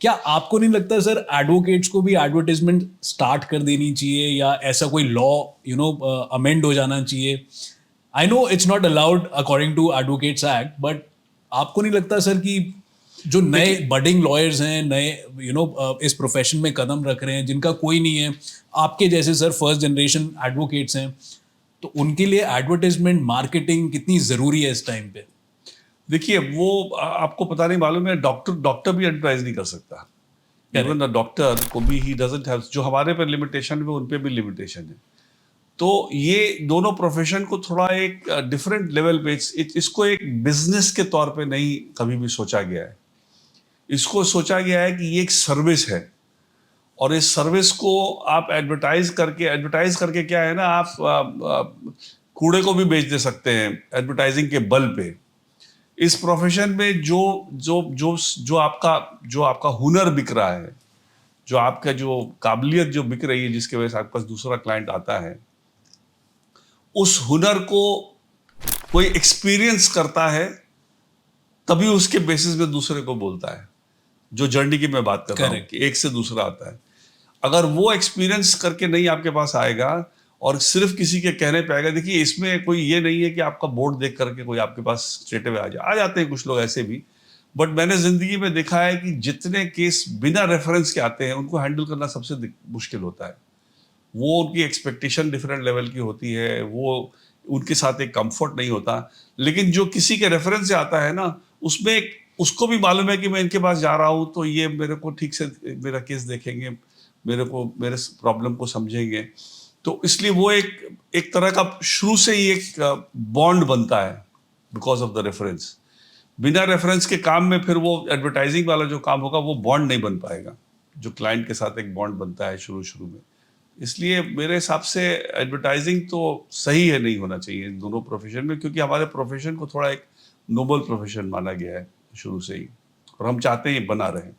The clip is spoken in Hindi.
क्या आपको नहीं लगता सर एडवोकेट्स को भी एडवर्टाइजमेंट स्टार्ट कर देनी चाहिए, या ऐसा कोई लॉ अमेंड हो जाना चाहिए? I know it's not allowed according to advocates act, but आपको नहीं लगता सर कि जो नए देखिए, बडिंग लॉयर्स हैं, नए इस प्रोफेशन में कदम रख रहे हैं, जिनका कोई नहीं है, आपके जैसे सर फर्स्ट जनरेशन एडवोकेट्स हैं, तो उनके लिए एडवर्टाइजमेंट मार्केटिंग कितनी ज़रूरी है इस टाइम पे? देखिए वो आपको पता नहीं मालूम है, डॉक्टर भी एडवर्टाइज नहीं कर सकता। इवन द डॉक्टर को भी ही डजंट हैव, जो हमारे पर लिमिटेशन है उन पे भी लिमिटेशन है। तो ये दोनों प्रोफेशन को थोड़ा एक डिफरेंट लेवल पे इसको एक बिजनेस के तौर पे नहीं कभी भी सोचा गया है। इसको सोचा गया है कि ये एक सर्विस है, और इस सर्विस को आप एडवर्टाइज करके क्या है ना, आप कूड़े को भी बेच दे सकते हैं एडवर्टाइजिंग के बल पे। इस प्रोफेशन में जो आपका हुनर बिक रहा है, जो आपका जो काबिलियत जो बिक रही है, जिसके वजह से आपके पास दूसरा क्लाइंट आता है, उस हुनर को कोई एक्सपीरियंस करता है, तभी उसके बेसिस पे दूसरे को बोलता है। जो जर्नी की मैं बात कर रहा हूँ कि एक से दूसरा आता है। अगर वो एक्सपीरियंस करके नहीं आपके पास आएगा और सिर्फ किसी के कहने पे आएगा, देखिए इसमें कोई ये नहीं है कि आपका बोर्ड देख करके कोई आपके पास स्ट्रेट अवे आ जाते हैं कुछ लोग ऐसे भी। बट मैंने जिंदगी में देखा है कि जितने केस बिना रेफरेंस के आते हैं, उनको हैंडल करना सबसे मुश्किल होता है। वो उनकी एक्सपेक्टेशन डिफरेंट लेवल की होती है, वो उनके साथ एक कंफर्ट नहीं होता। लेकिन जो किसी के रेफरेंस से आता है ना, उसमें उसको भी मालूम है कि मैं इनके पास जा रहा हूँ तो ये मेरे को ठीक से मेरा केस देखेंगे, मेरे प्रॉब्लम को समझेंगे। तो इसलिए वो एक एक तरह का शुरू से ही एक बॉन्ड बनता है बिकॉज ऑफ द रेफरेंस। बिना रेफरेंस के काम में फिर वो एडवर्टाइजिंग वाला जो काम होगा, वो बॉन्ड नहीं बन पाएगा जो क्लाइंट के साथ एक बॉन्ड बनता है शुरू शुरू में। इसलिए मेरे हिसाब से एडवर्टाइजिंग तो सही है, नहीं होना चाहिए इन दोनों प्रोफेशन में, क्योंकि हमारे प्रोफेशन को थोड़ा एक नोबल प्रोफेशन माना गया है शुरू से ही, और हम चाहते हैं ये बना रहे।